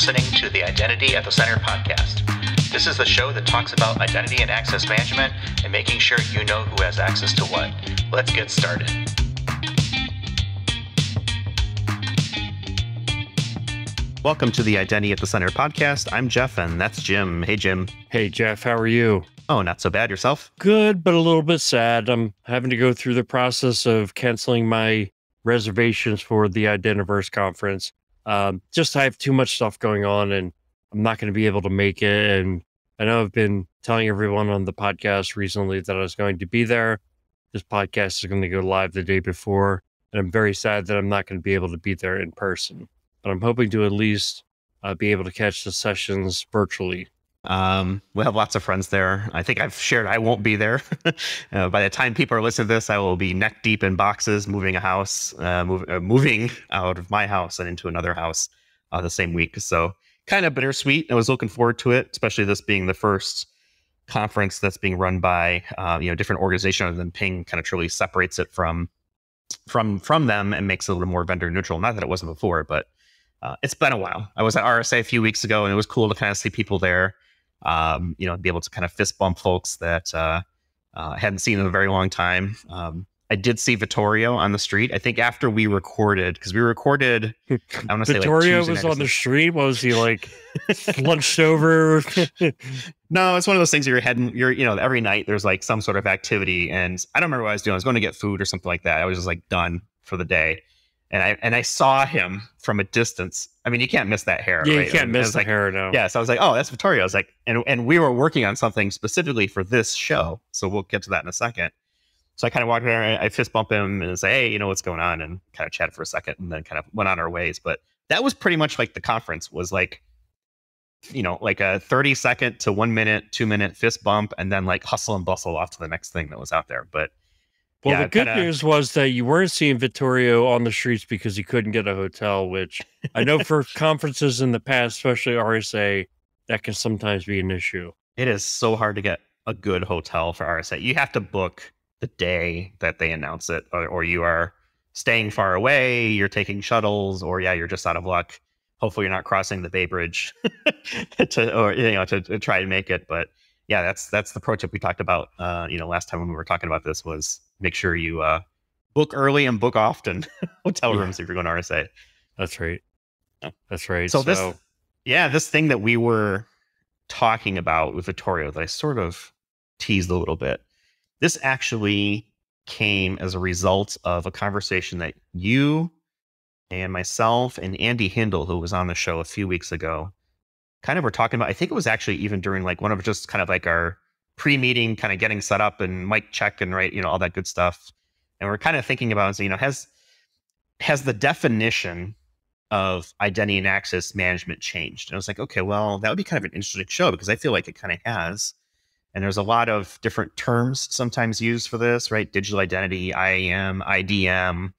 listening to the Identity at the Center podcast. This is the show that talks about identity and access management and making sure you know who has access to what. Let's get started. Welcome to the Identity at the Center podcast. I'm Jeff, and that's Jim. Hey, Jim. Hey, Jeff. How are you? Oh, not so bad. Yourself? Good, but a little bit sad. I'm having to go through the process of canceling my reservations for the Identiverse conference. I have too much stuff going on, and I'm not going to be able to make it. And I know I've been telling everyone on the podcast recently that I was going to be there. This podcast is going to go live the day before, and I'm very sad that I'm not going to be able to be there in person. But I'm hoping to at least be able to catch the sessions virtually. We have lots of friends there. I think I've shared I won't be there. By the time people are listening to this, I will be neck deep in boxes, moving a house, moving out of my house and into another house the same week. So kind of bittersweet. I was looking forward to it, especially this being the first conference that's being run by different organization other than Ping. Kind of truly separates it from them and makes it a little more vendor neutral. Not that it wasn't before, but it's been a while. I was at RSA a few weeks ago, and it was cool to kind of see people there. Be able to kind of fist bump folks that hadn't seen in a very long time. I did see Vittorio on the street. I think after we recorded, because we recorded, I want to say Vittorio was on the street. What was he like? Lunched over? No, it's one of those things you're every night there's like some sort of activity, and I don't remember what I was doing. I was going to get food or something like that. I was just like done for the day. And I saw him from a distance. I mean, you can't miss that hair. Yeah, right? You can't miss the hair, no. Yeah, so I was like, oh, that's Vittorio. I was like, and we were working on something specifically for this show. So we'll get to that in a second. So I kind of walked over, I fist bump him and say, hey, what's going on? And kind of chatted for a second and then kind of went on our ways. But that was pretty much like the conference was like, like a 30-second to 1 minute, 2 minute fist bump, and then like hustle and bustle off to the next thing that was out there. But well, the good news was that you weren't seeing Vittorio on the streets because he couldn't get a hotel, which I know for conferences in the past, especially RSA, that can sometimes be an issue. It is so hard to get a good hotel for RSA. You have to book the day that they announce it, or you are staying far away, you're taking shuttles, or you're just out of luck. Hopefully you're not crossing the Bay Bridge to try and make it. But yeah, that's the pro tip we talked about, last time when we were talking about this was make sure you book early and book often hotel rooms if you're going to RSA. That's right. That's right. So this thing that we were talking about with Vittorio that I sort of teased a little bit, this actually came as a result of a conversation that you and myself and Andy Hindle, who was on the show a few weeks ago, kind of were talking about. I think it was actually even during like one of just kind of like our pre-meeting, kind of getting set up and mic check and all that good stuff. And we're kind of thinking about, has the definition of identity and access management changed? And I was like, okay, well, that would be kind of an interesting show because I feel like it kind of has. And there's a lot of different terms sometimes used for this, right? Digital identity, IAM, IDM,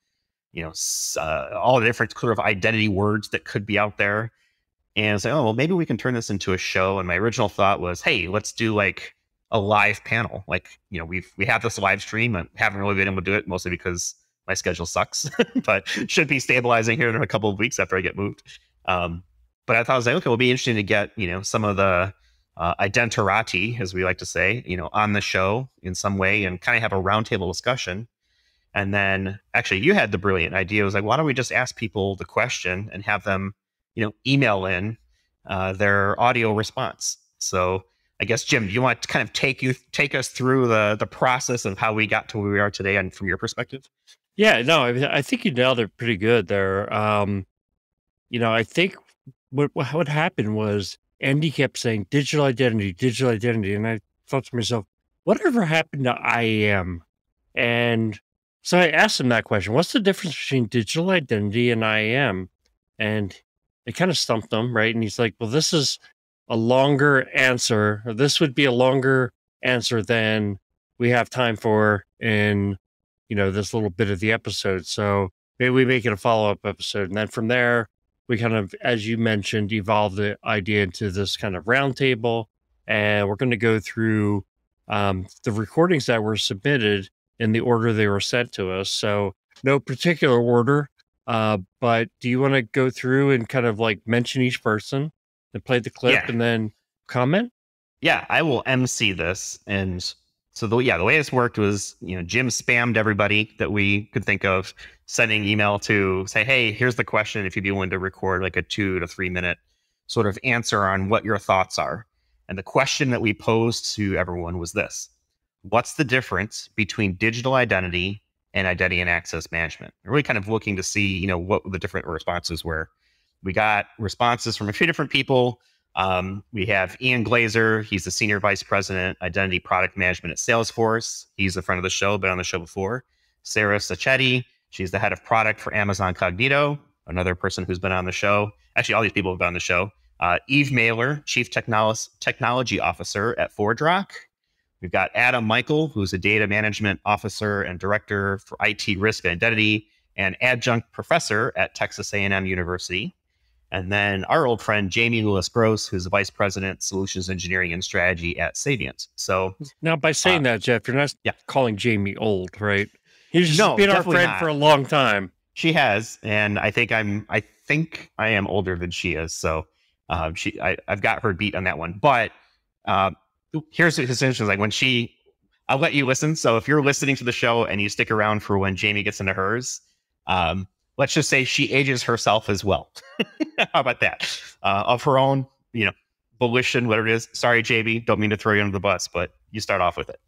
all the different sort of identity words that could be out there. And I was like, oh, well, maybe we can turn this into a show. And my original thought was, hey, let's do like a live panel. Like, we have this live stream and haven't really been able to do it mostly because my schedule sucks, but should be stabilizing here in a couple of weeks after I get moved. But I thought I was like, okay, it'll be interesting to get, some of the identirati, as we like to say, on the show in some way and kind of have a roundtable discussion. And then actually you had the brilliant idea. It was like, why don't we just ask people the question and have them, email in their audio response. So I guess, Jim, do you want to kind of take us through the process of how we got to where we are today and from your perspective? Yeah, no, I think you nailed it pretty good there. I think what happened was Andy kept saying digital identity. And I thought to myself, whatever happened to IAM? And so I asked him that question. What's the difference between digital identity and IAM? And it kind of stumped him, right? And he's like, well, this is a longer answer. Or this would be a longer answer than we have time for in, this little bit of the episode. So maybe we make it a follow-up episode. And then from there, we kind of, as you mentioned, evolved the idea into this kind of roundtable. And we're going to go through the recordings that were submitted in the order they were sent to us. So no particular order. But do you want to go through and kind of like mention each person and play the clip and then comment? Yeah, I will MC this. And so the way this worked was, Jim spammed everybody that we could think of, sending email to say, hey, here's the question. If you'd be willing to record like a 2 to 3 minute sort of answer on what your thoughts are. And the question that we posed to everyone was this: what's the difference between digital identity and identity and access management? We're really kind of looking to see, what the different responses were. We got responses from a few different people. We have Ian Glazer. He's the Senior Vice President, Identity Product Management at Salesforce. He's a friend of the show, been on the show before. Sarah Sacchetti, she's the head of product for Amazon Cognito, another person who's been on the show. Actually, all these people have been on the show. Eve Mailer, Chief Technology Officer at ForgeRock. We've got Adam Michael, who's a Data Management Officer and Director for IT Risk and Identity, and Adjunct Professor at Texas A&M University. And then our old friend, Jamie Lewis-Gross, who's the Vice President, Solutions Engineering and Strategy at Savient. So now, by saying that, Jeff, you're not calling Jamie old, right? He's just been our friend for a long time. She has, and I think I am older than she is. So I've got her beat on that one. But here's the situation: like I'll let you listen. So if you're listening to the show and you stick around for when Jamie gets into hers, let's just say she ages herself as well. How about that? Of her own, volition, whatever it is. Sorry, JB, don't mean to throw you under the bus, but you start off with it.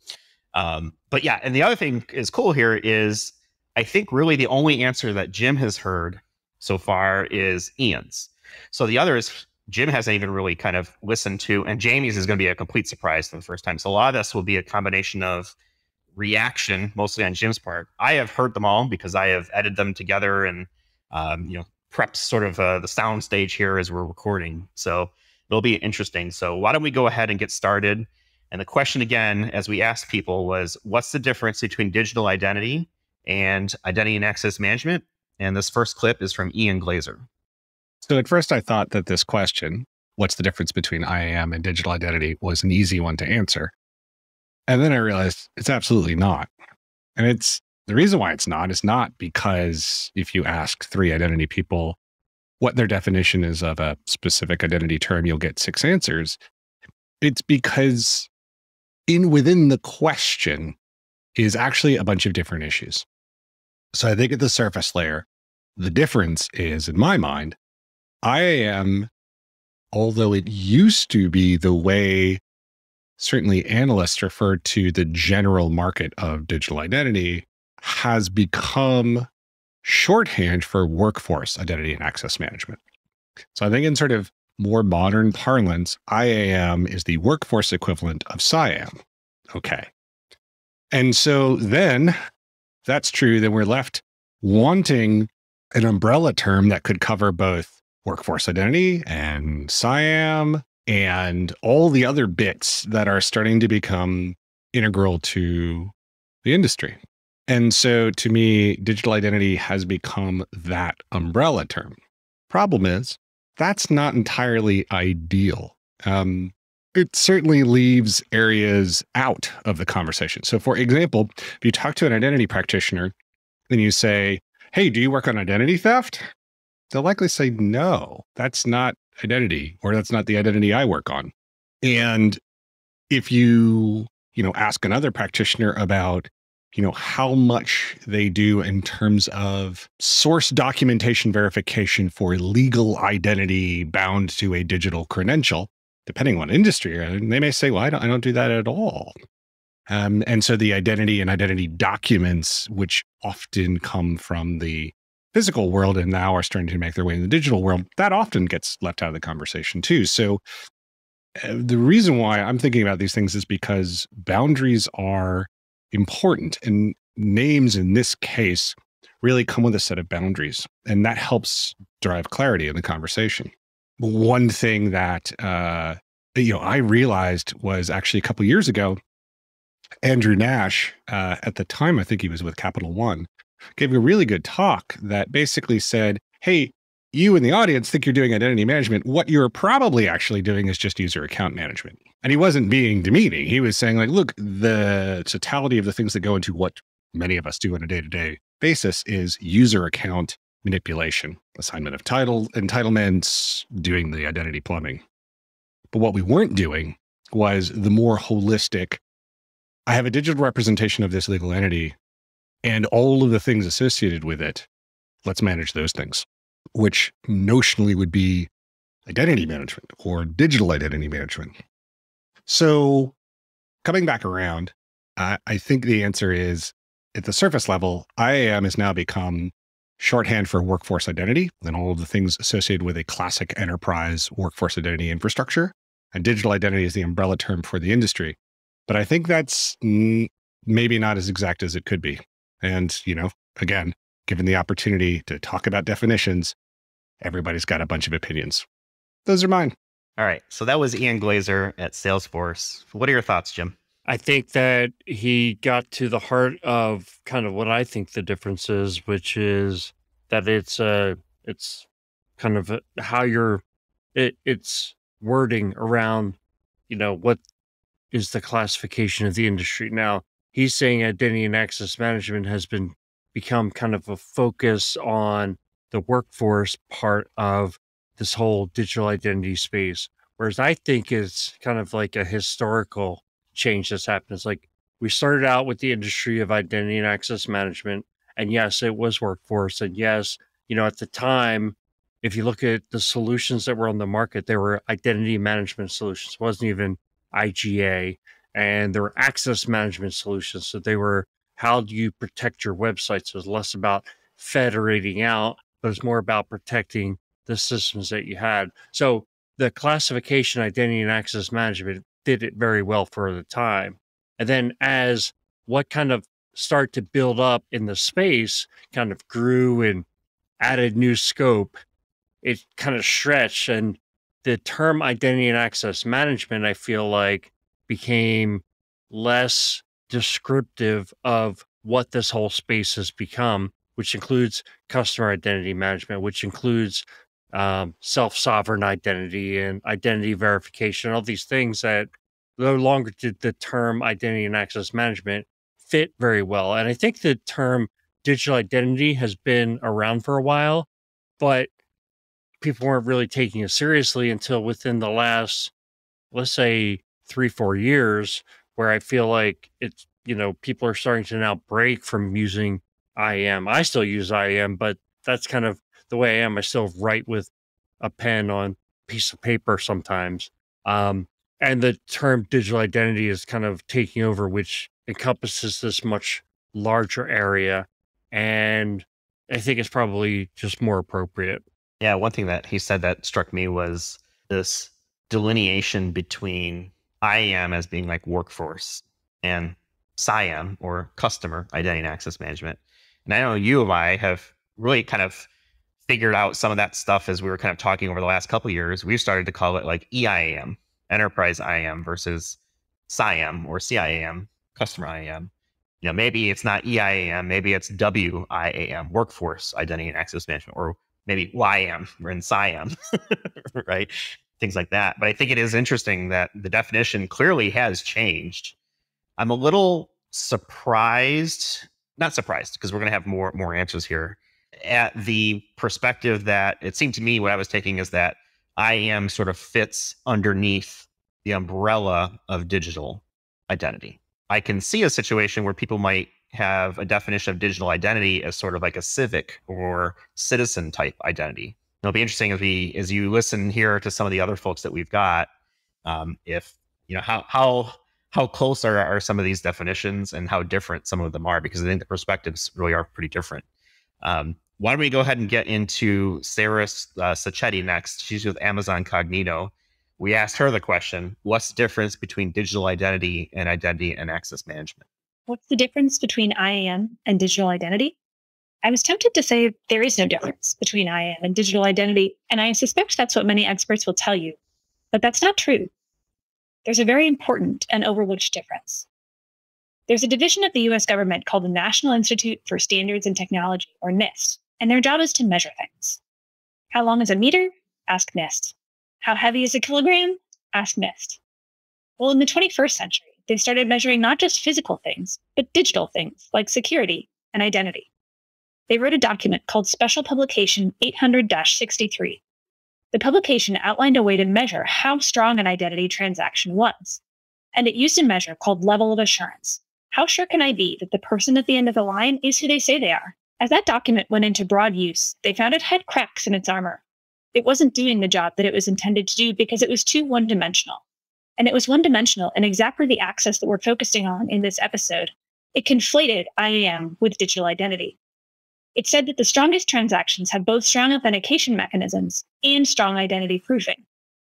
But yeah, and the other thing is cool here is I think really the only answer that Jim has heard so far is Ian's. So the others, Jim hasn't even really kind of listened to, and Jamie's is going to be a complete surprise for the first time. So a lot of this will be a combination of reaction, mostly on Jim's part. I have heard them all because I have edited them together and, prepped sort of the sound stage here as we're recording. So it'll be interesting. So why don't we go ahead and get started? And the question again, as we asked people, was what's the difference between digital identity and identity and access management? And this first clip is from Ian Glazer. So at first I thought that this question, what's the difference between IAM and digital identity, was an easy one to answer. And then I realized it's absolutely not. And the reason why it's not is not because if you ask 3 identity people what their definition is of a specific identity term, you'll get 6 answers. It's because within the question is actually a bunch of different issues. So I think at the surface layer, the difference is, in my mind, IAM, although it used to be the way certainly analysts refer to the general market of digital identity, has become shorthand for workforce identity and access management. So I think in sort of more modern parlance, IAM is the workforce equivalent of SIAM. Okay. And so then, that's true, then we're left wanting an umbrella term that could cover both workforce identity and SIAM and all the other bits that are starting to become integral to the industry. And so to me, digital identity has become that umbrella term. Problem is, that's not entirely ideal. It certainly leaves areas out of the conversation. So for example, if you talk to an identity practitioner and you say, hey, do you work on identity theft? They'll likely say, no, that's not identity, or that's not the identity I work on. And if you ask another practitioner about, how much they do in terms of source documentation verification for legal identity bound to a digital credential, depending on industry, they may say, well, I don't do that at all. And so the identity and identity documents, which often come from the physical world and now are starting to make their way in the digital world, that often gets left out of the conversation too. So the reason why I'm thinking about these things is because boundaries are important, and names in this case really come with a set of boundaries, and that helps drive clarity in the conversation. One thing that I realized was actually a couple of years ago, Andrew Nash, at the time I think he was with Capital One, gave a really good talk that basically said, hey, you in the audience think you're doing identity management. What you're probably actually doing is just user account management. And he wasn't being demeaning. He was saying, like, look, the totality of the things that go into what many of us do on a day-to-day basis is user account manipulation, assignment of title, entitlements, doing the identity plumbing. But what we weren't doing was the more holistic, I have a digital representation of this legal entity and all of the things associated with it. Let's manage those things, which notionally would be identity management or digital identity management. So coming back around, I think the answer is at the surface level, IAM has now become shorthand for workforce identity and all of the things associated with a classic enterprise workforce identity infrastructure. And digital identity is the umbrella term for the industry. But I think that's maybe not as exact as it could be. And, again, given the opportunity to talk about definitions, everybody's got a bunch of opinions. Those are mine. All right. So that was Ian Glazer at Salesforce. What are your thoughts, Jim? I think that he got to the heart of kind of what I think the difference is, which is that it's kind of how it's wording around, what is the classification of the industry. Now, he's saying identity and access management has become kind of a focus on the workforce part of this whole digital identity space. Whereas I think it's kind of like a historical change that's happened. It's like we started out with the industry of identity and access management. And yes, it was workforce. And yes, at the time, if you look at the solutions that were on the market, there were identity management solutions. It wasn't even IGA. And there were access management solutions. So they were, how do you protect your websites? So it's less about federating out, but it's more about protecting the systems that you had. So the classification, identity and access management did it very well for the time. And then as what kind of start to build up in the space kind of grew and added new scope, it kind of stretched. And the term identity and access management, I feel like, became less descriptive of what this whole space has become, which includes customer identity management, which includes self-sovereign identity and identity verification, all these things that no longer did the term identity and access management fit very well. And I think the term digital identity has been around for a while, but people weren't really taking it seriously until within the last, let's say, 3-4 years, where I feel like it's, people are starting to now break from using IAM. I still use IAM, but that's kind of the way I am. I still write with a pen on a piece of paper sometimes. And the term digital identity is kind of taking over, which encompasses this much larger area. And I think it's probably just more appropriate. Yeah, one thing that he said that struck me was this delineation between IAM as being like workforce and CIAM, or customer identity and access management. And I know you and I have really kind of figured out some of that stuff as we were kind of talking over the last couple of years. We've started to call it like EIAM, enterprise IAM, versus CIAM or CIAM, customer IAM. Maybe it's not EIAM, maybe it's WIAM, workforce identity and access management, or maybe YAM or in CIAM, right? Things like that. But I think it is interesting that the definition clearly has changed. I'm a little surprised, not surprised, because we're going to have more answers here, at the perspective that it seemed to me what I was taking is that IAM sort of fits underneath the umbrella of digital identity. I can see a situation where people might have a definition of digital identity as sort of like a civic or citizen type identity. It'll be interesting as you listen here to some of the other folks that we've got, if how close are some of these definitions and how different some of them are, because I think the perspectives really are pretty different. Why don't we go ahead and get into Sarah Sacchetti next? She's with Amazon Cognito. We asked her the question, what's the difference between digital identity and access management? What's the difference between IAM and digital identity? I was tempted to say there is no difference between IAM and digital identity, and I suspect that's what many experts will tell you. But that's not true. There's a very important and overlooked difference. There's a division of the US government called the National Institute for Standards and Technology, or NIST, and their job is to measure things. How long is a meter? Ask NIST. How heavy is a kilogram? Ask NIST. Well, in the 21st century, they started measuring not just physical things, but digital things like security and identity. They wrote a document called Special Publication 800-63. The publication outlined a way to measure how strong an identity transaction was, and it used a measure called level of assurance. How sure can I be that the person at the end of the line is who they say they are? As that document went into broad use, they found it had cracks in its armor. It wasn't doing the job that it was intended to do because it was too one-dimensional. And it was one-dimensional in exactly the axis that we're focusing on in this episode. It conflated IAM with digital identity. It said that the strongest transactions have both strong authentication mechanisms and strong identity proofing,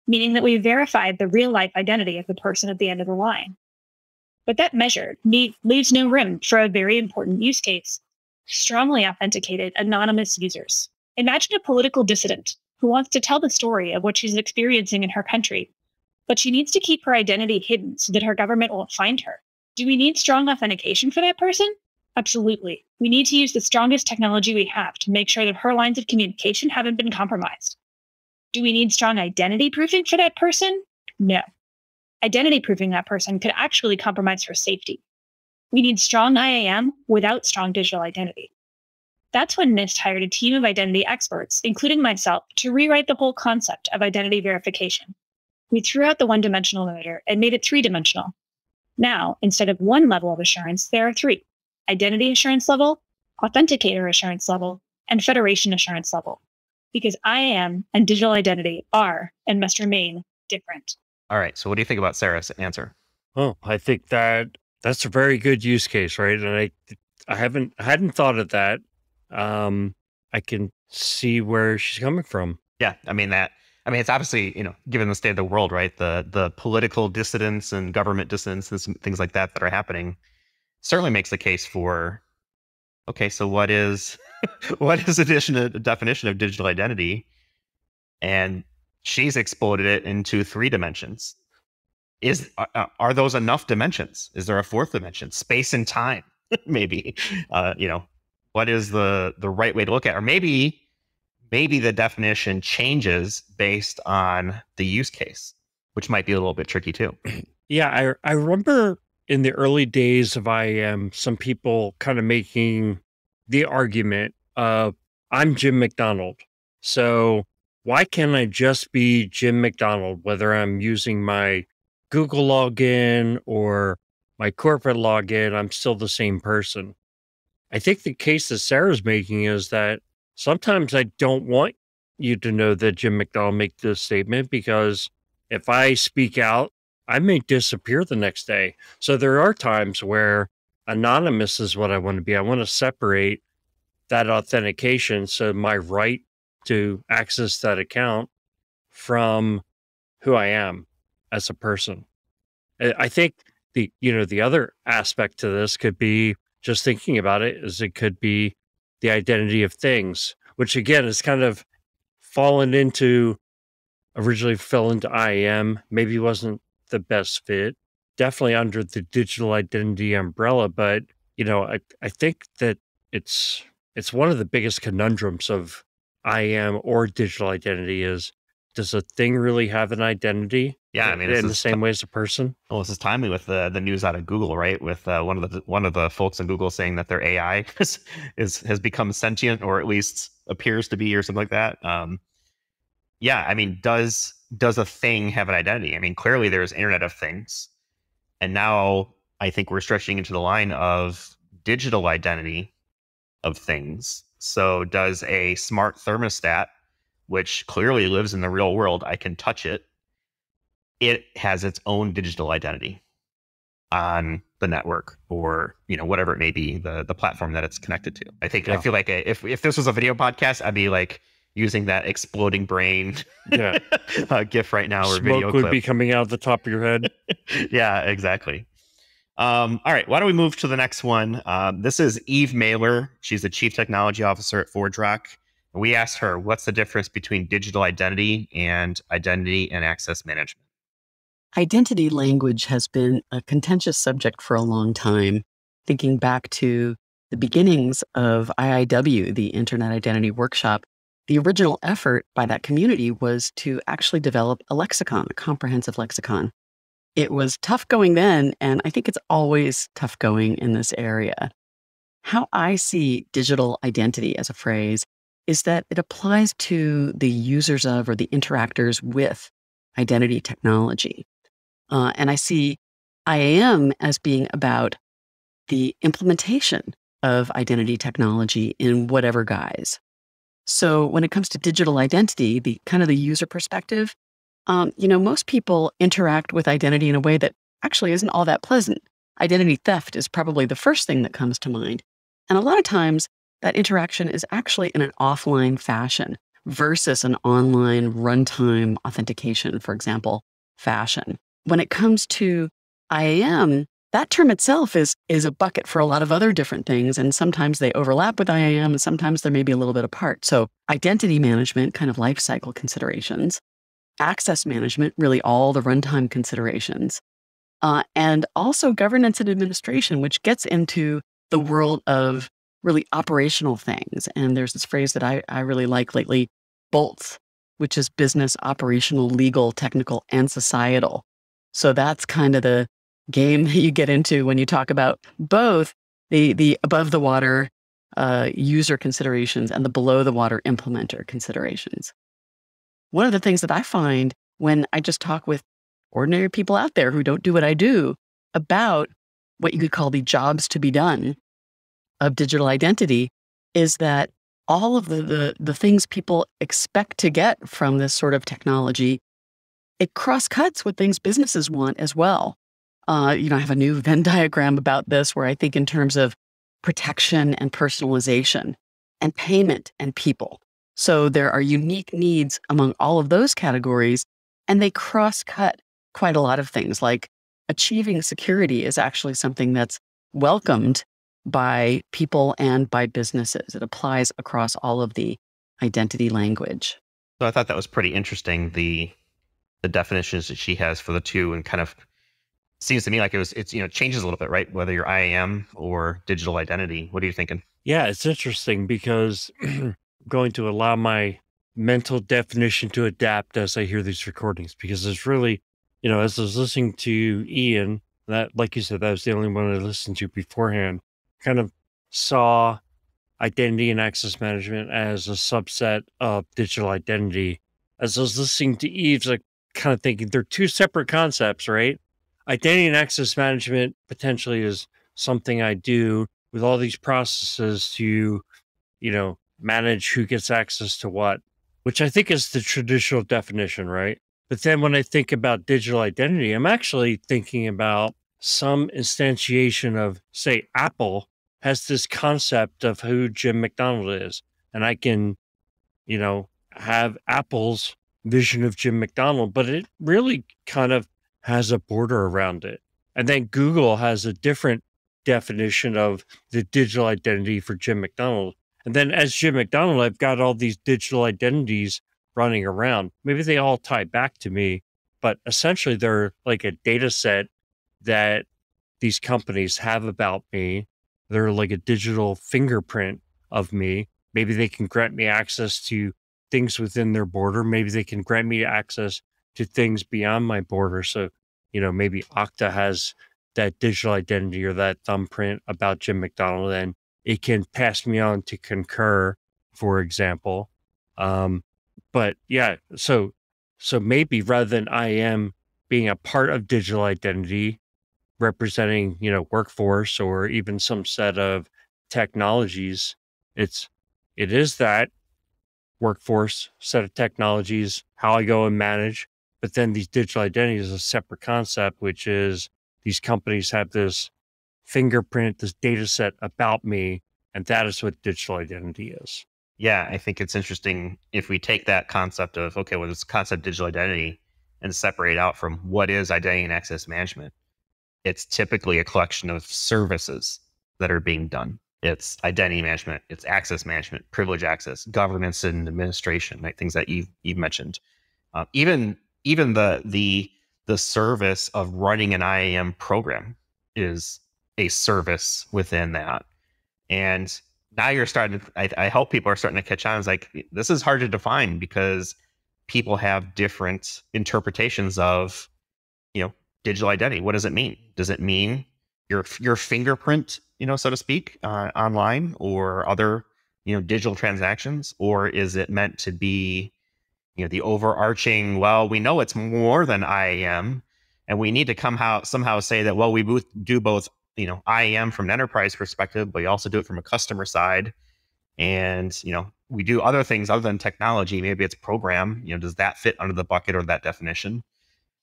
meaning that we verified the real-life identity of the person at the end of the line. But that measure leaves no room for a very important use case: strongly authenticated anonymous users. Imagine a political dissident who wants to tell the story of what she's experiencing in her country, but she needs to keep her identity hidden so that her government won't find her. Do we need strong authentication for that person? Absolutely. We need to use the strongest technology we have to make sure that her lines of communication haven't been compromised. Do we need strong identity proofing for that person? No. Identity proofing that person could actually compromise her safety. We need strong IAM without strong digital identity. That's when NIST hired a team of identity experts, including myself, to rewrite the whole concept of identity verification. We threw out the one-dimensional measure and made it three-dimensional. Now, instead of one level of assurance, there are three: identity assurance level, authenticator assurance level, and federation assurance level. Because IAM and digital identity are and must remain different. All right. So what do you think about Sarah's answer? Oh, I think that's a very good use case, right? And I hadn't thought of that. I can see where she's coming from. Yeah. I mean, it's obviously, given the state of the world, right? The political dissidents and government dissidents and things like that are happening certainly makes the case for, okay, so what is the definition of digital identity? And she's exploded it into 3 dimensions. Are those enough dimensions? Is there a 4th dimension? Space and time, maybe. What is the right way to look at it? Or maybe the definition changes based on the use case, which might be a little bit tricky too. Yeah, I remember in the early days of IAM, some people kind of making the argument of, I'm Jim McDonald, so why can't I just be Jim McDonald, whether I'm using my Google login or my corporate login, I'm still the same person. I think the case that Sarah's making is that sometimes I don't want you to know that Jim McDonald made this statement, because if I speak out, I may disappear the next day. So there are times where anonymous is what I want to be. I want to separate that authentication, so my right to access that account, from who I am as a person. I think the other aspect to this could be, just thinking about it, is it could be the identity of things, which again is kind of originally fell into IAM, maybe wasn't the best fit, definitely under the digital identity umbrella. But, I think that it's one of the biggest conundrums of IAM or digital identity is, does a thing really have an identity? Yeah, in the same way as a person. Well, this is timely with the news out of Google, right? With one of the folks in Google saying that their AI has become sentient, or at least appears to be, or something like that. Does a thing have an identity? Clearly there's Internet of Things, and now I think we're stretching into the line of digital identity of things. So does a smart thermostat, which clearly lives in the real world, I can touch it, it has its own digital identity on the network, or whatever it may be, the platform that it's connected to. I feel like if this was a video podcast, I'd be like using that exploding brain GIF right now, or Smoke video would clip. be coming out of the top of your head. Yeah, exactly. All right, why don't we move to the next one? This is Eve Mailer. She's the Chief Technology Officer at ForgeRock. We asked her, what's the difference between digital identity and access management? Identity language has been a contentious subject for a long time. Thinking back to the beginnings of IIW, the Internet Identity Workshop, the original effort by that community was to actually develop a lexicon, a comprehensive lexicon. It was tough going then, and I think it's always tough going in this area. how I see digital identity as a phrase is that it applies to the users of or the interactors with identity technology. And I see IAM as being about the implementation of identity technology in whatever guise. So when it comes to digital identity, the kind of the user perspective, most people interact with identity in a way that actually isn't all that pleasant. Identity theft is probably the first thing that comes to mind. And a lot of times that interaction is actually in an offline fashion versus an online runtime authentication, for example, fashion. When it comes to IAM, that term itself is a bucket for a lot of other different things. And sometimes they overlap with IAM and sometimes they're maybe a little bit apart. So identity management, kind of life cycle considerations, access management, really all the runtime considerations, and also governance and administration, which gets into the world of really operational things. And there's this phrase that I really like lately, BOLTS, which is business, operational, legal, technical, and societal. So that's kind of the game that you get into when you talk about both the above the water user considerations and the below the water implementer considerations. One of the things that I find when I just talk with ordinary people out there who don't do what I do about what you could call the jobs to be done of digital identity is that all of the things people expect to get from this sort of technology, it cross-cuts what things businesses want as well. I have a new Venn diagram about this where I think in terms of protection and personalization and payment and people. So there are unique needs among all of those categories, and they cross-cut quite a lot of things. Like achieving security is actually something that's welcomed by people and by businesses. It applies across all of the identity language. So I thought that was pretty interesting, the definitions that she has for the two, and kind of seems to me like it's changes a little bit, right? Whether you're IAM or digital identity. What are you thinking? Yeah, it's interesting because I'm going to allow my mental definition to adapt as I hear these recordings, because it's really, as I was listening to Ian, that, like you said, that was the only one I listened to beforehand, kind of saw identity and access management as a subset of digital identity. As I was listening to Eve's, like kind of thinking they're two separate concepts, right? Identity and access management potentially is something I do with all these processes to, manage who gets access to what, which I think is the traditional definition, right? But then when I think about digital identity, I'm actually thinking about some instantiation of, say, Apple has this concept of who Jim McDonald is. And I can, have Apple's vision of Jim McDonald, but it really kind of has a border around it. And then Google has a different definition of the digital identity for Jim McDonald. And then as Jim McDonald, I've got all these digital identities running around. Maybe they all tie back to me, but essentially they're like a data set that these companies have about me. They're like a digital fingerprint of me. Maybe they can grant me access to things within their border. Maybe they can grant me access to things beyond my border. So, maybe Okta has that digital identity or that thumbprint about Jim McDonald, and it can pass me on to Concur, for example. But yeah, so maybe rather than IAM being a part of digital identity, representing, workforce or even some set of technologies, it is that workforce set of technologies, how I go and manage. But then these digital identities is a separate concept, which is these companies have this fingerprint, this data set about me, and that is what digital identity is. Yeah, I think it's interesting if we take that concept of, okay, well, this concept of digital identity and separate out from what is identity and access management. It's typically a collection of services that are being done. It's identity management, it's access management, privilege access, governance and administration, right? Things that you've mentioned. Even the service of running an IAM program is a service within that. And now you're starting to, I hope people are starting to catch on. It's like, this is hard to define because people have different interpretations of, digital identity. What does it mean? Does it mean your fingerprint, so to speak, online or other, digital transactions, or is it meant to be, the overarching? Well, we know it's more than IAM, and we need to somehow say that. Well, we do both, IAM from an enterprise perspective, but we also do it from a customer side, and we do other things other than technology. Maybe it's program. Does that fit under the bucket or that definition?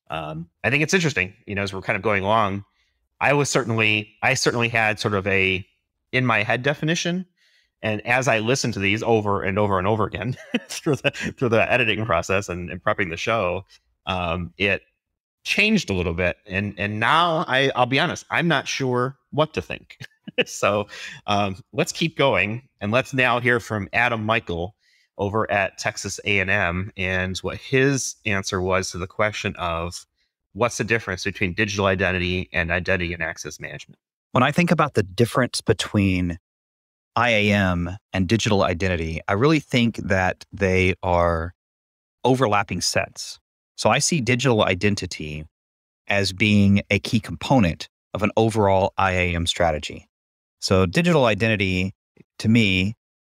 I think it's interesting. As we're kind of going along. I certainly had sort of a in my head definition, and as I listened to these over and over and over again through the editing process and prepping the show, it changed a little bit, and now I'll be honest, I'm not sure what to think. So let's keep going, and let's now hear from Adam Michael over at Texas A&M and what his answer was to the question of what's the difference between digital identity and identity and access management? When I think about the difference between IAM and digital identity, I really think that they are overlapping sets. So I see digital identity as being a key component of an overall IAM strategy. So digital identity, to me,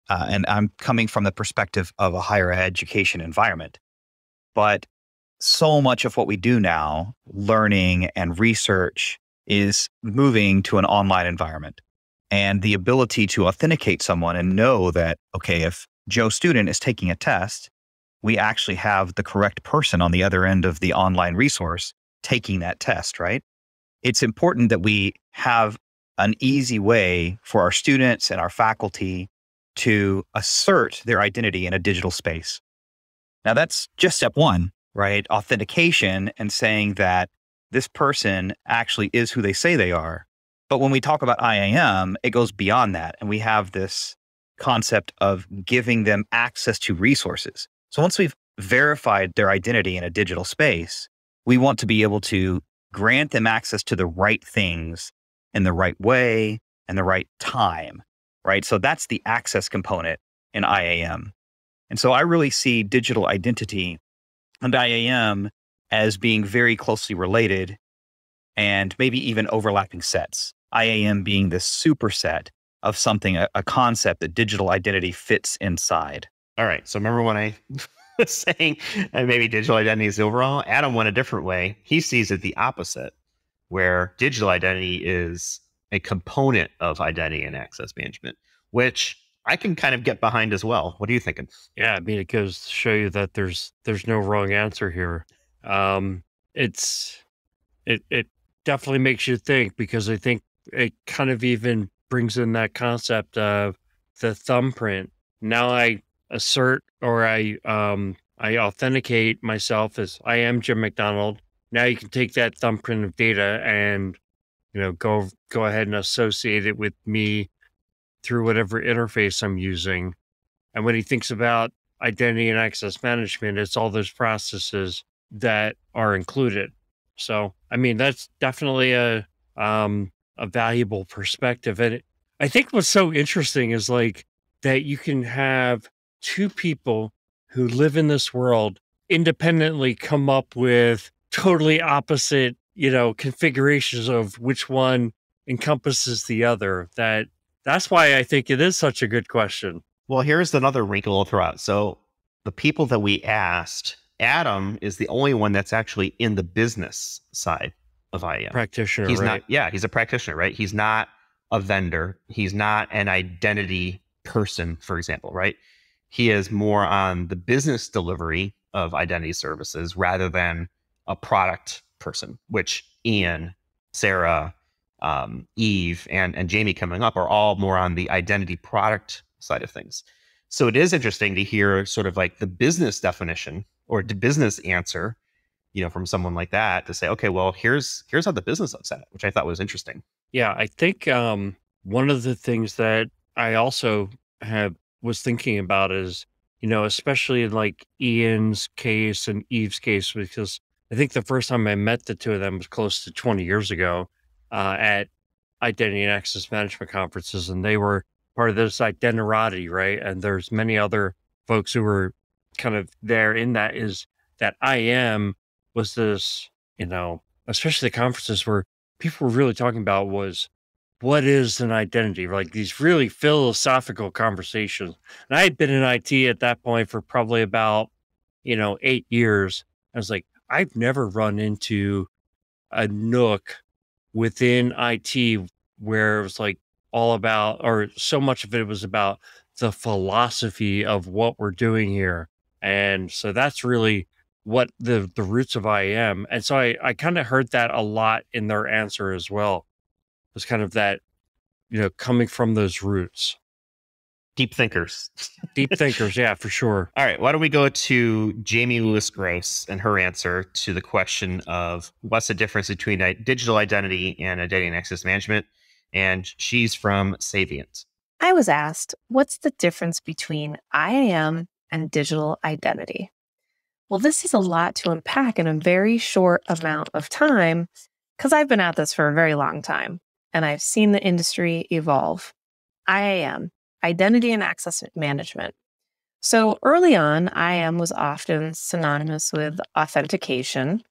and I'm coming from the perspective of a higher education environment, but so much of what we do now, learning and research, is moving to an online environment. And the ability to authenticate someone and know that, okay, if Joe student is taking a test, we actually have the correct person on the other end of the online resource taking that test, right? It's important that we have an easy way for our students and our faculty to assert their identity in a digital space. Now, that's just step one. Right? Authentication and saying that this person actually is who they say they are. But when we talk about IAM, it goes beyond that. And we have this concept of giving them access to resources. So once we've verified their identity in a digital space, we want to be able to grant them access to the right things in the right way and the right time, right? So that's the access component in IAM. And so I really see digital identity and IAM as being very closely related and maybe even overlapping sets. IAM being the superset of something, a concept that digital identity fits inside. All right. So remember when I was saying maybe digital identity is overall? Adam went a different way. He sees it the opposite, where digital identity is a component of identity and access management, which I can kind of get behind as well. What are you thinking? Yeah, I mean, it goes to show you that there's no wrong answer here. It definitely makes you think, because I think it kind of even brings in that concept of the thumbprint. Now I assert or I authenticate myself as I am Jim McDonald. Now you can take that thumbprint of data and go ahead and associate it with me through whatever interface I'm using. And when he thinks about identity and access management, it's all those processes that are included. So, I mean, that's definitely a valuable perspective. And I think what's so interesting is like that you can have two people who live in this world independently come up with totally opposite, configurations of which one encompasses the other. That's why I think it is such a good question. Well, here's another wrinkle I'll throw out. So the people that we asked, Adam is the only one that's actually in the business side of IAM. Practitioner, he's right? He's a practitioner, right? He's not a vendor. He's not an identity person, for example, right? He is more on the business delivery of identity services rather than a product person, which Ian, Sarah, Eve, and Jamie coming up are all more on the identity product side of things. So it is interesting to hear sort of like the business definition or the business answer, from someone like that to say, okay, well, here's how the business looks at it, which I thought was interesting. Yeah, I think one of the things that I also was thinking about is, especially in like Ian's case and Eve's case, because I think the first time I met the two of them was close to 20 years ago at identity and access management conferences, and they were part of this Identirati, right? And there's many other folks who were kind of there in that, is that IAM was this, especially the conferences were people were really talking about was, what is an identity? Like these really philosophical conversations. And I had been in IT at that point for probably about, 8 years. I was like, I've never run into a nook within IT where it was like all about, or so much of it was about the philosophy of what we're doing here. And so that's really what the roots of IAM. And so I kind of heard that a lot in their answer as well. It was kind of that, coming from those roots. Deep thinkers. Deep thinkers, yeah, for sure. All right, why don't we go to Jamie Lewis Gross and her answer to the question of what's the difference between digital identity and identity and access management? And she's from Savient. I was asked, what's the difference between IAM and digital identity? Well, this is a lot to unpack in a very short amount of time because I've been at this for a very long time and I've seen the industry evolve. IAM, Identity and Access Management. So early on, IAM was often synonymous with authentication.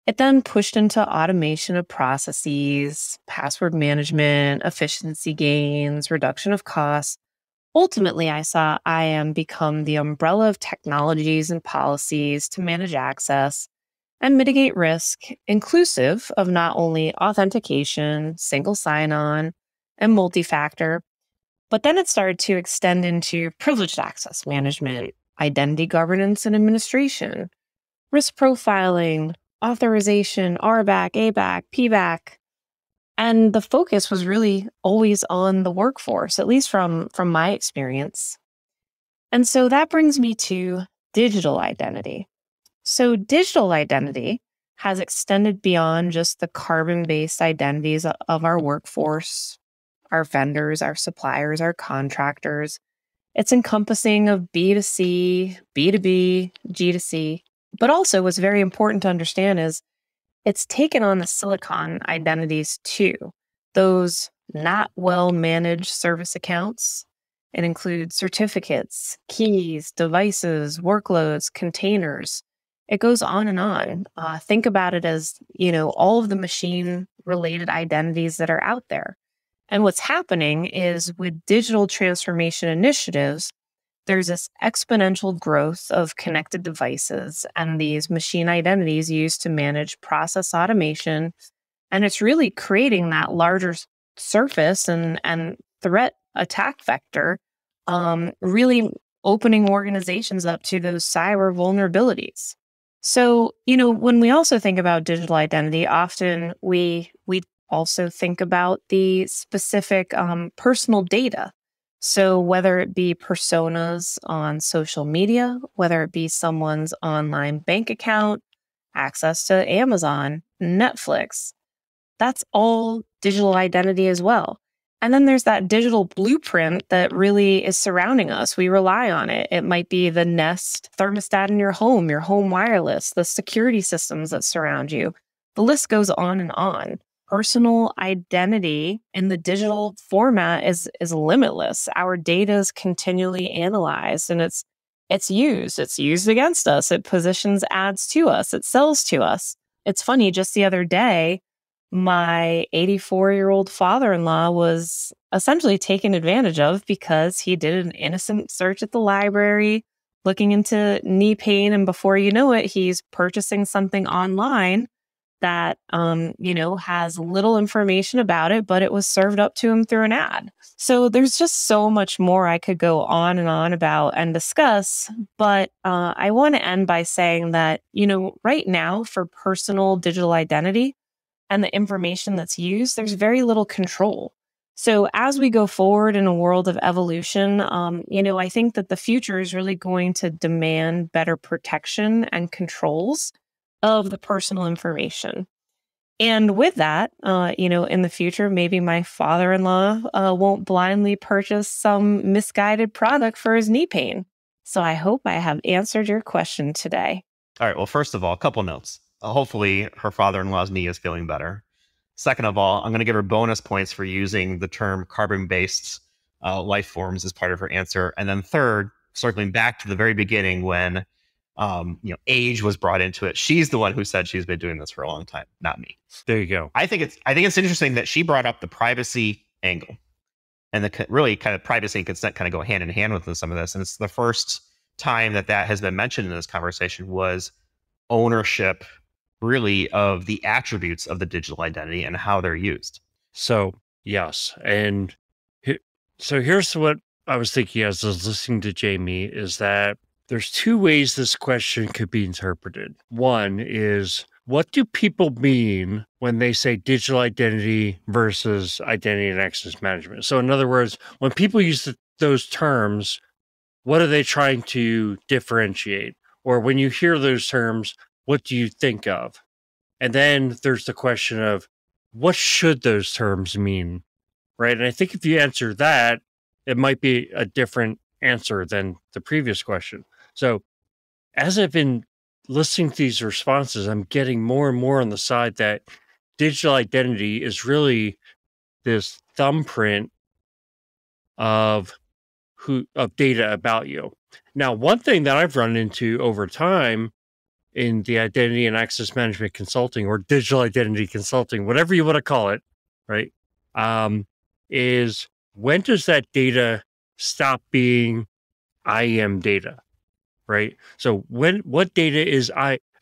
It then pushed into automation of processes, password management, efficiency gains, reduction of costs. Ultimately, I saw IAM become the umbrella of technologies and policies to manage access and mitigate risk, inclusive of not only authentication, single sign-on, and multi-factor, but then it started to extend into privileged access management, identity governance and administration, risk profiling, authorization, RBAC, ABAC, PBAC. And the focus was really always on the workforce, at least from my experience. And so that brings me to digital identity. So digital identity has extended beyond just the carbon-based identities of our workforce, our vendors, our suppliers, our contractors. It's encompassing of B2C, B2B, G2C. But also what's very important to understand is it's taken on the silicon identities too. Those not well-managed service accounts. It includes certificates, keys, devices, workloads, containers. It goes on and on. Think about it as, all of the machine-related identities that are out there. And what's happening is with digital transformation initiatives, there's this exponential growth of connected devices and these machine identities used to manage process automation. And it's really creating that larger surface and threat attack vector, really opening organizations up to those cyber vulnerabilities. So, when we also think about digital identity, often we also think about the specific personal data. So whether it be personas on social media, whether it be someone's online bank account, access to Amazon, Netflix, that's all digital identity as well. And then there's that digital blueprint that really is surrounding us. We rely on it. It might be the Nest thermostat in your home wireless, the security systems that surround you. The list goes on and on. Personal identity in the digital format is limitless. Our data is continually analyzed and it's used. It's used against us. It positions ads to us. It sells to us. It's funny, just the other day, my 84-year-old father-in-law was essentially taken advantage of because he did an innocent search at the library looking into knee pain. And before you know it, he's purchasing something online that, has little information about it, but it was served up to him through an ad. So there's just so much more I could go on and on about and discuss. But I want to end by saying that, right now for personal digital identity and the information that's used, there's very little control. So as we go forward in a world of evolution, I think that the future is really going to demand better protection and controls of the personal information. And with that, in the future, maybe my father-in-law won't blindly purchase some misguided product for his knee pain. So I hope I have answered your question today. All right. Well, first of all, a couple notes. Hopefully her father-in-law's knee is feeling better. Second of all, I'm going to give her bonus points for using the term carbon-based life forms as part of her answer. And then third, circling back to the very beginning when age was brought into it. She's the one who said she's been doing this for a long time, not me. There you go. I think it's interesting that she brought up the privacy angle, and the really kind of privacy and consent kind of go hand in hand with some of this. And it's the first time that has been mentioned in this conversation was ownership, really, of the attributes of the digital identity and how they're used. So yes, and so here's what I was thinking as I was listening to Jamie, is that there's two ways this question could be interpreted. One is, what do people mean when they say digital identity versus identity and access management? So in other words, when people use those terms, what are they trying to differentiate? Or when you hear those terms, what do you think of? And then there's the question of, what should those terms mean? Right? And I think if you answer that, it might be a different answer than the previous question. So as I've been listening to these responses, I'm getting more and more on the side that digital identity is really this thumbprint of data about you. Now, one thing that I've run into over time in the identity and access management consulting, or digital identity consulting, whatever you want to call it, right? Is, when does that data stop being IAM data, right? So what data is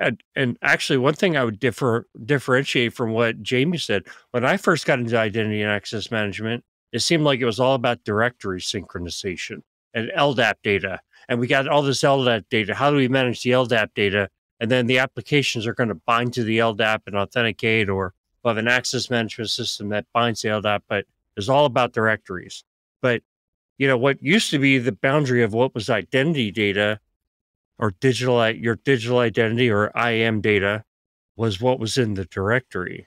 and actually one thing I would differentiate from what Jamie said, when I first got into identity and access management, it seemed like it was all about directory synchronization and LDAP data. And we got all this LDAP data. How do we manage the LDAP data? And then the applications are going to bind to the LDAP and authenticate, or we'll have an access management system that binds the LDAP, but it's all about directories. But, what used to be the boundary of what was identity data or your digital identity or IAM data was what was in the directory.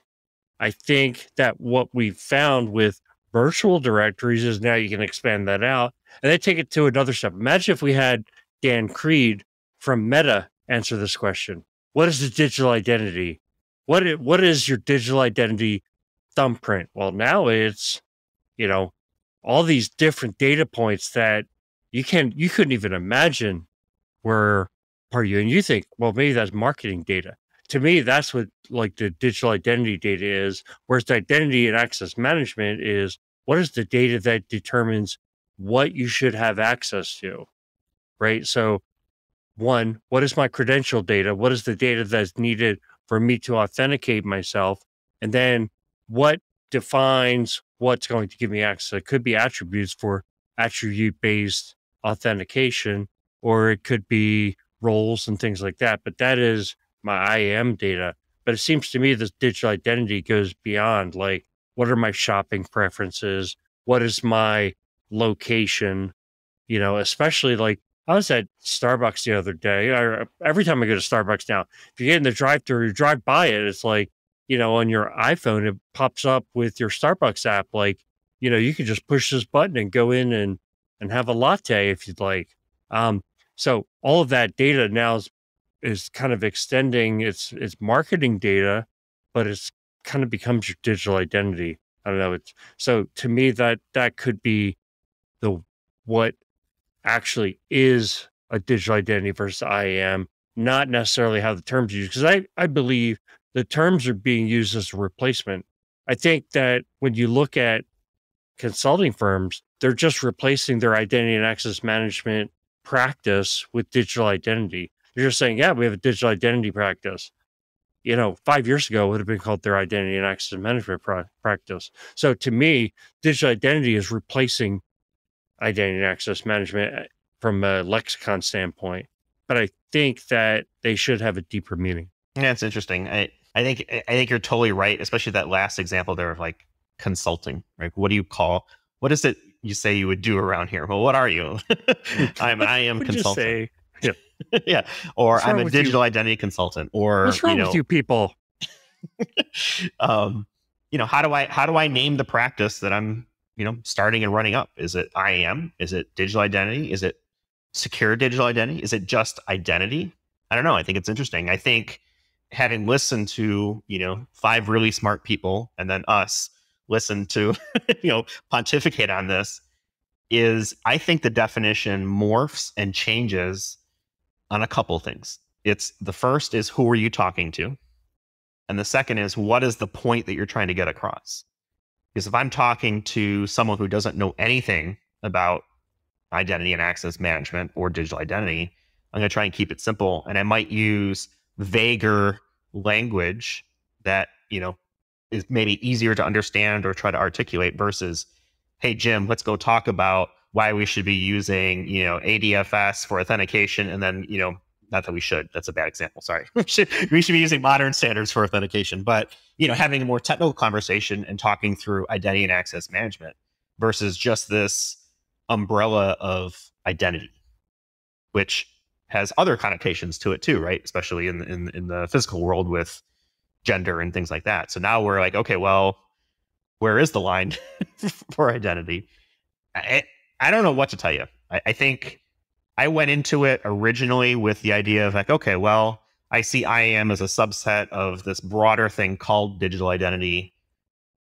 I think that what we found with virtual directories is now you can expand that out and then take it to another step. Imagine if we had Dan Creed from Meta answer this question. What is the digital identity? What is your digital identity thumbprint? Well, now it's, all these different data points that you couldn't even imagine were part of you. And you think, well, maybe that's marketing data. To me, that's what like the digital identity data is. Whereas the identity and access management is, what is the data that determines what you should have access to, right? So one, what is my credential data? What is the data that's needed for me to authenticate myself? And then what defines what's going to give me access? It could be attributes for attribute-based authentication, or it could be roles and things like that. But that is my IAM data. But it seems to me this digital identity goes beyond, like, what are my shopping preferences? What is my location? Especially like, I was at Starbucks the other day. Every time I go to Starbucks now, if you get in the drive-thru, you drive by it, it's like, on your iPhone, it pops up with your Starbucks app. Like, you can just push this button and go in and have a latte if you'd like. So all of that data now is kind of extending its marketing data, but it's kind of becomes your digital identity. I don't know. So to me, that could be what actually is a digital identity versus IAM, not necessarily how the terms are used. Because I believe the terms are being used as a replacement. I think that when you look at consulting firms, they're just replacing their identity and access management practice with digital identity. They're just saying, yeah, we have a digital identity practice. 5 years ago, it would have been called their identity and access management practice. So to me, digital identity is replacing identity and access management from a lexicon standpoint. But I think that they should have a deeper meaning. Yeah, it's interesting. I think you're totally right, especially that last example there of like consulting, right? What is it you say you would do around here? Well, what are you? I am consultant. Yeah. Yeah. Or I'm a digital identity consultant. Or what's wrong with you people? How do I name the practice that I'm, starting and running up? Is it IAM? Is it digital identity? Is it secure digital identity? Is it just identity? I don't know. I think it's interesting. I think having listened to, 5 really smart people and then us listen to, pontificate on this, I think the definition morphs and changes on a couple things. It's the first is who are you talking to? And the second is what is the point that you're trying to get across? Because if I'm talking to someone who doesn't know anything about identity and access management or digital identity, I'm going to try and keep it simple. And I might use vaguer language that, is maybe easier to understand or try to articulate versus, hey, Jim, let's go talk about why we should be using, ADFS for authentication. And then, not that we should, that's a bad example. Sorry. we should be using modern standards for authentication, but, having a more technical conversation and talking through identity and access management versus just this umbrella of identity, which has other connotations to it too, right? Especially in the physical world with gender and things like that. So now we're like, okay, well, where is the line for identity? I don't know what to tell you. I think I went into it originally with the idea of like, okay, well, I see IAM as a subset of this broader thing called digital identity.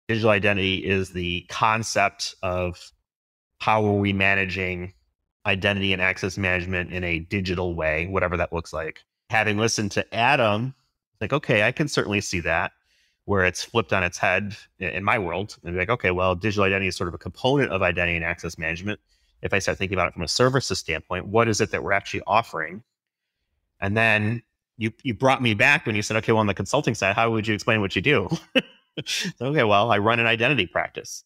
Digital identity is the concept of how are we managing identity and access management in a digital way, whatever that looks like. Having listened to Adam, like, okay, I can certainly see that where it's flipped on its head in my world and be like, okay, well, digital identity is sort of a component of identity and access management. If I start thinking about it from a services standpoint, what is it that we're actually offering? And then you brought me back when you said, okay, well, on the consulting side, how would you explain what you do? Okay, well, I run an identity practice.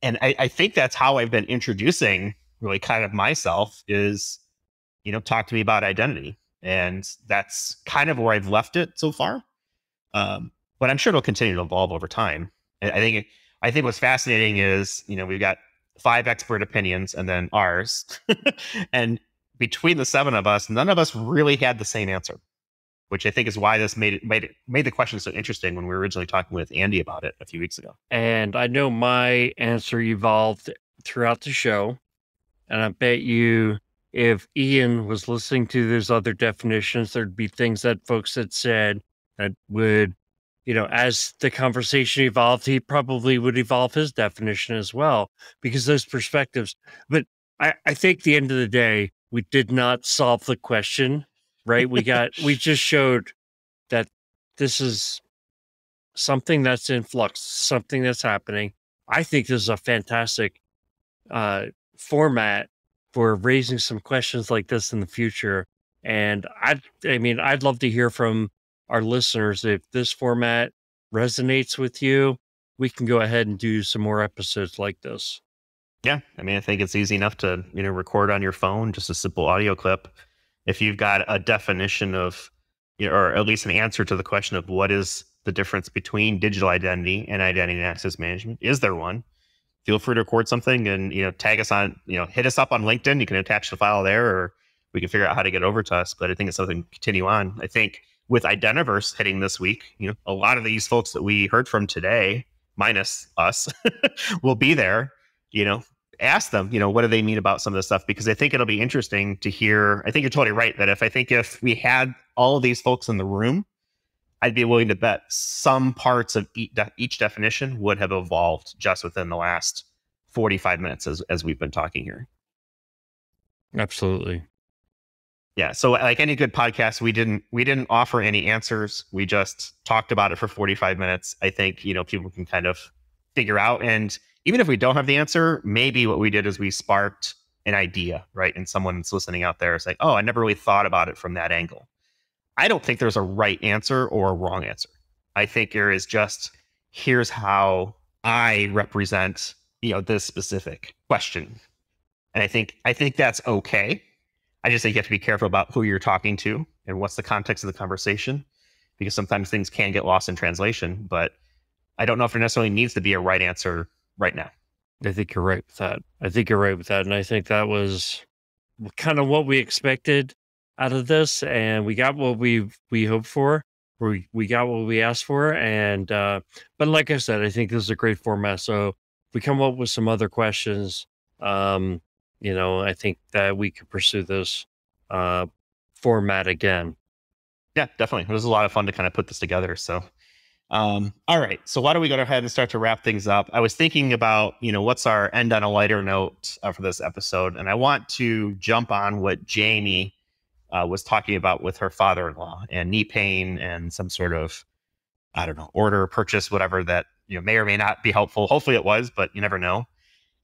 And I think that's how I've been introducing really kind of myself is, talk to me about identity. And that's kind of where I've left it so far. But I'm sure it'll continue to evolve over time. I think what's fascinating is, we've got 5 expert opinions and then ours. And between the 7 of us, none of us really had the same answer, which I think is why this made the question so interesting when we were originally talking with Andy about it a few weeks ago. And I know my answer evolved throughout the show. And I bet you if Ian was listening to those other definitions, there'd be things that folks had said that would, as the conversation evolved, he probably would evolve his definition as well, because those perspectives. But I think at the end of the day, we did not solve the question, right? We just showed that this is something that's in flux, something that's happening. I think this is a fantastic format for raising some questions like this in the future. And I'd love to hear from our listeners. If this format resonates with you, we can go ahead and do some more episodes like this. Yeah. I think it's easy enough to, record on your phone, just a simple audio clip. If you've got a definition of, or at least an answer to the question of what is the difference between digital identity and identity and access management, is there one? Feel free to record something and, tag us on, hit us up on LinkedIn. You can attach the file there or we can figure out how to get over to us. But I think it's something to continue on. I think with Identiverse hitting this week, a lot of these folks that we heard from today, minus us, will be there, ask them, what do they mean about some of this stuff? Because I think it'll be interesting to hear. I think you're totally right that if we had all of these folks in the room, I'd be willing to bet some parts of each definition would have evolved just within the last 45 minutes as we've been talking here. Absolutely. Yeah. So like any good podcast, we didn't offer any answers. We just talked about it for 45 minutes. I think, people can kind of figure out. And even if we don't have the answer, maybe what we did is we sparked an idea, right? And someone's listening out there is like, oh, I never really thought about it from that angle. I don't think there's a right answer or a wrong answer. I think there is just, here's how I represent, this specific question. And I think that's okay. I just think you have to be careful about who you're talking to and what's the context of the conversation, because sometimes things can get lost in translation, but I don't know if there necessarily needs to be a right answer right now. I think you're right with that. And I think that was kind of what we expected out of this, and we got what we hoped for. We got what we asked for, and but like I said, I think this is a great format. So if we come up with some other questions, I think that we could pursue this format again. Yeah, definitely. It was a lot of fun to kind of put this together. So, all right. So why don't we go ahead and start to wrap things up? I was thinking about, what's our end on a lighter note for this episode, and I want to jump on what Jamie was talking about with her father-in-law, and knee pain and some sort of, I don't know, order, purchase, whatever that may or may not be helpful. Hopefully it was, but you never know.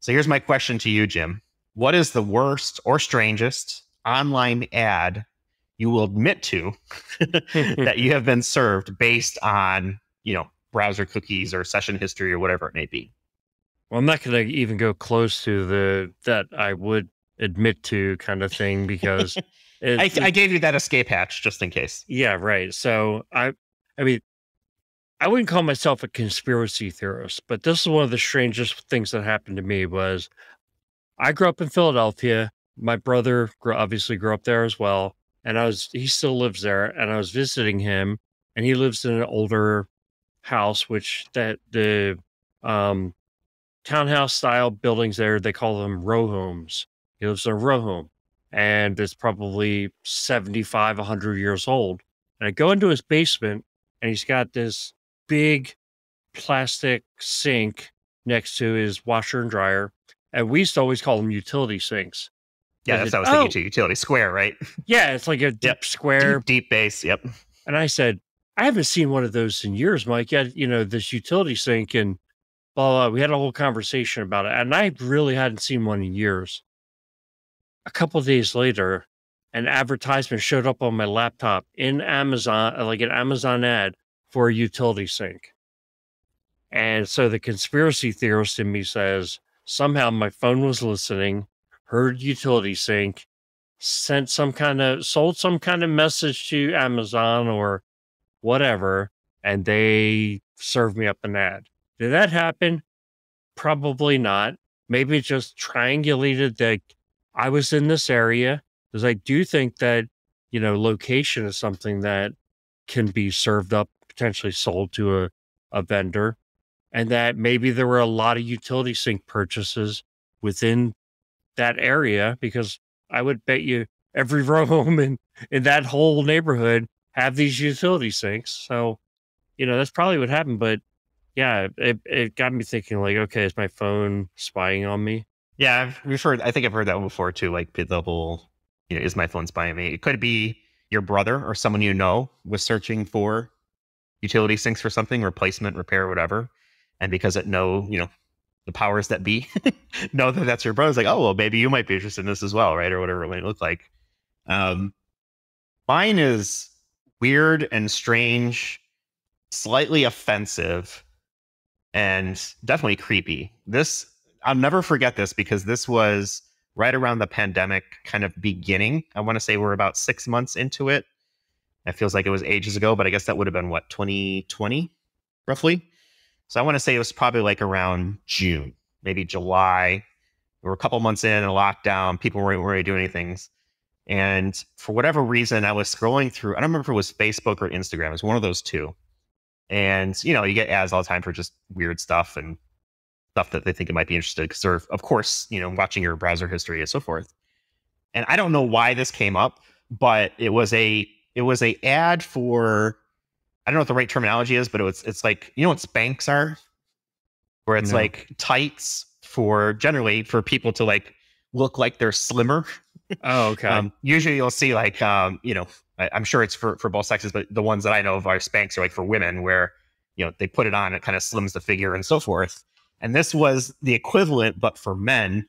So here's my question to you, Jim. What is the worst or strangest online ad you will admit to that you have been served based on, browser cookies or session history or whatever it may be? Well, I'm not going to even go close to that I would admit to kind of thing, because I gave you that escape hatch just in case. Yeah, right. So I mean, I wouldn't call myself a conspiracy theorist, but this is one of the strangest things that happened to me. Was I grew up in Philadelphia. My brother obviously grew up there as well. And he still lives there. And I was visiting him, and he lives in an older house, which the townhouse style buildings there, they call them row homes. He lives in a row home, and it's probably 75, 100 years old. And I go into his basement, and he's got this big plastic sink next to his washer and dryer. And we used to always call them utility sinks. Yeah, that's what I was thinking too. Utility square, right? Yeah, it's like a deep square. Deep base, yep. And I said, I haven't seen one of those in years, Mike. Yeah, this utility sink and blah, blah. We had a whole conversation about it. And I really hadn't seen one in years. A couple of days later, an advertisement showed up on my laptop in Amazon, like an Amazon ad for a utility sink. And so the conspiracy theorist in me says, somehow my phone was listening, heard utility sink, sold some kind of message to Amazon or whatever, and they served me up an ad. Did that happen? Probably not. Maybe it just triangulated that I was in this area, because I do think that, location is something that can be served up, potentially sold to a vendor, and that maybe there were a lot of utility sink purchases within that area, because I would bet you every row home in that whole neighborhood have these utility sinks. So, that's probably what happened. But yeah, it got me thinking, like, okay, is my phone spying on me? Yeah, I think I've heard that one before too. Like the whole, is my phone spying on me? It could be your brother or someone was searching for utility sinks for something, replacement, repair, whatever. And because the powers that be know that that's your brother, it's like, oh, well, maybe you might be interested in this as well, right? Or whatever it might look like. Mine is weird and strange, slightly offensive, and definitely creepy. I'll never forget this, because this was right around the pandemic kind of beginning. I want to say we're about 6 months into it. It feels like it was ages ago, but I guess that would have been 2020, roughly. So I want to say it was probably like around June, maybe July. We were a couple months in a lockdown. People weren't really doing anything. And for whatever reason, I was scrolling through, I don't remember if it was Facebook or Instagram. It was one of those two. And, you get ads all the time for just weird stuff and stuff that they think it might be interested, because they're, of course, watching your browser history and so forth. And I don't know why this came up, but it was a ad for, I don't know what the right terminology is, but it's like, what Spanx are? Where it's like tights generally for people to like look like they're slimmer. Oh, okay. Usually you'll see like, I'm sure it's for both sexes, but the ones that I know of are Spanx are like for women, where, they put it on, it kind of slims the figure and so forth. And this was the equivalent, but for men,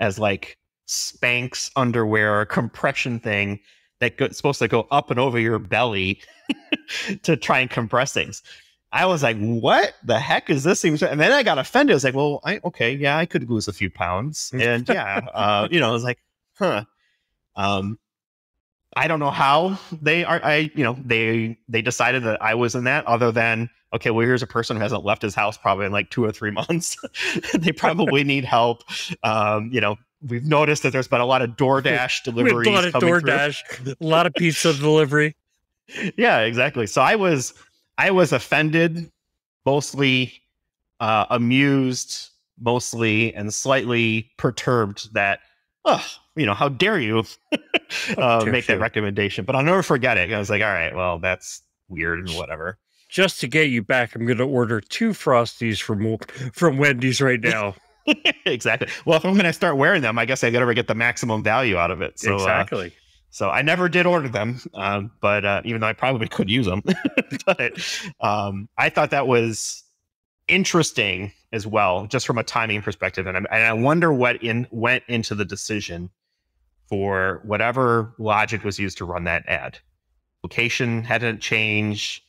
as like Spanx underwear, a compression thing that's supposed to go up and over your belly to try and compress things. I was like, what the heck is this? And then I got offended. I was like, well, I could lose a few pounds. And I was like, huh. I don't know how they decided that I was in that, other than, okay, well, here's a person who hasn't left his house probably in like 2 or 3 months. They probably need help. We've noticed that there's been a lot of DoorDash deliveries. A lot of DoorDash, a lot of pizza delivery. Yeah, exactly. So I was offended, mostly amused, mostly, and slightly perturbed that, how dare you make that recommendation? But I'll never forget it. I was like, all right, well, that's weird and whatever. Just to get you back, I'm going to order 2 Frosties from Wendy's right now. Exactly. Well, if I'm going to start wearing them, I guess I got to get the maximum value out of it. So, exactly. So I never did order them, but even though I probably could use them, but I thought that was interesting as well, just from a timing perspective. And I wonder what went into the decision for whatever logic was used to run that ad. Location hadn't changed,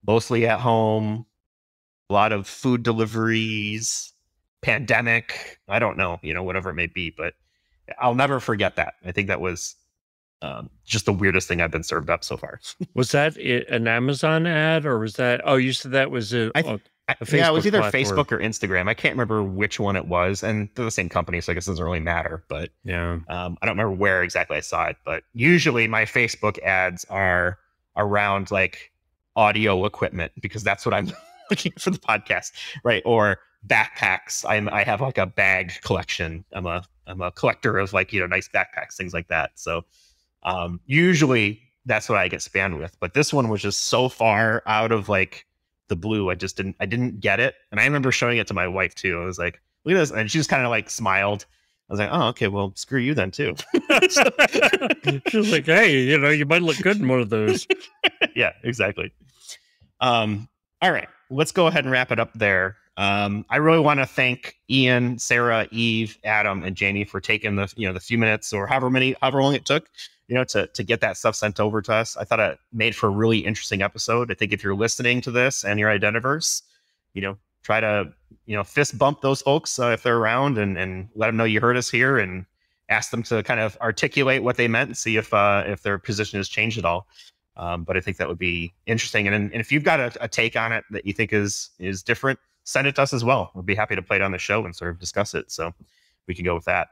mostly at home, a lot of food deliveries, pandemic. I don't know, whatever it may be, but I'll never forget that. I think that was just the weirdest thing I've been served up so far. Was that an Amazon ad, or was that? Oh, you said that was a Facebook yeah, it was either platform. Facebook or Instagram. I can't remember which one it was, and they're the same company, so I guess it doesn't really matter. But yeah, I don't remember where exactly I saw it. But usually my Facebook ads are around like audio equipment, because that's what I'm looking for the podcast, right? Or backpacks. I have like a bag collection. I'm a collector of like nice backpacks, things like that. So usually that's what I get spammed with. But this one was just so far out of like the blue. I didn't get it. And I remember showing it to my wife too. I was like, look at this. And she just kind of like smiled. I was like, oh, okay, well, screw you then too. She was like, hey, you might look good in one of those. Yeah, exactly. All right, let's go ahead and wrap it up there. I really want to thank Ian, Sarah, Eve, Adam, and Jamie for taking the few minutes or however long it took, to get that stuff sent over to us. I thought it made for a really interesting episode. I think if you're listening to this and you're Identiverse, try to fist bump those folks if they're around, and let them know you heard us here, and ask them to kind of articulate what they meant and see if their position has changed at all. But I think that would be interesting. And if you've got a take on it that you think is different, send it to us as well. We'll be happy to play it on the show and sort of discuss it. So we can go with that.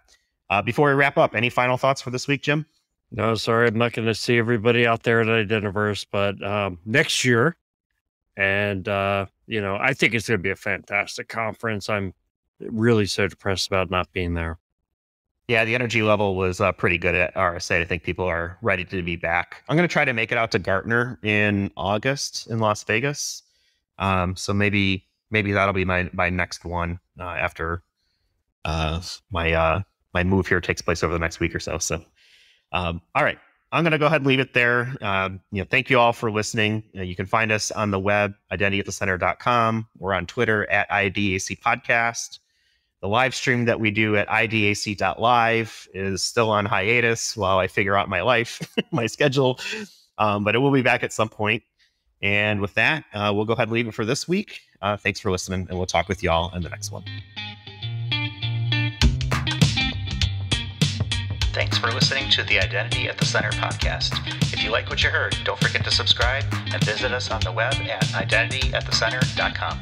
Before we wrap up, any final thoughts for this week, Jim? No, sorry, I'm not going to see everybody out there at Identiverse, but next year. And, I think it's going to be a fantastic conference. I'm really so depressed about not being there. Yeah, the energy level was pretty good at RSA. I think people are ready to be back. I'm going to try to make it out to Gartner in August in Las Vegas. So maybe that'll be my next one after my move here takes place over the next week or so. So, all right, I'm going to go ahead and leave it there. Thank you all for listening. You can find us on the web, identityatthecenter.com. We're on Twitter at IDAC Podcast. The live stream that we do at idac.live is still on hiatus while I figure out my life, my schedule, but it will be back at some point. And with that, we'll go ahead and leave it for this week. Thanks for listening, and we'll talk with y'all in the next one. Thanks for listening to the Identity at the Center podcast. If you like what you heard, don't forget to subscribe and visit us on the web at identityatthecenter.com.